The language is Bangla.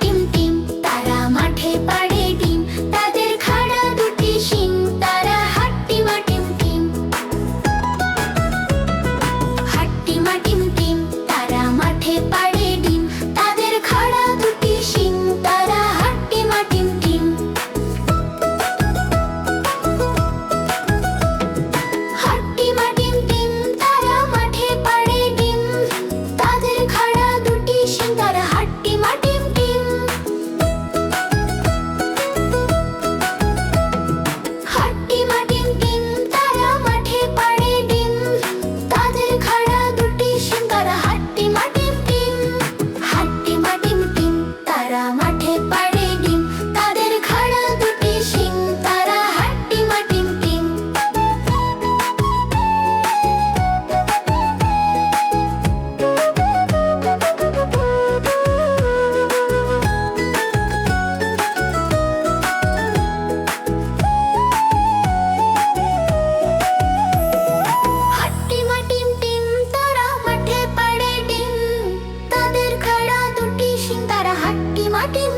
টিম টিম, তারা মাঠে পাড়ে ডিম, তাদের খাড়া দুটি শিং, তারা হাট্টিমা টিম টিম। হাট্টিমা টিম টিম, তারা মাঠে পাড়ে ডিম, তাদের খাড়া দুটি শিং, তারা হাট্টিমা টিম টিম। হাট্টিমা টিম টিম, তারা মাঠে পাড়ে ডিম, তাদের খাড়া দুটি শিং, তারা হাট্টিমা টিম টিম। হাট্টিমা টিম টিম, তারা মাঠে পাড়ে ডিম, তাদের খাড়া দুটি শিং, তারা হাট্টিমা টিম টিম। হাট্টিমা টিম টিম, তারা মাঠে পাড়ে ডিম, তাদের খাড়া দুটি শিং, তারা হাট্টিমা টিম টিম। হাট্টিমা টিম টিম, তারা মাঠে পাড়ে ডিম, তাদের খাড়া দুটি শিং, তারা হাট্টিমা টিম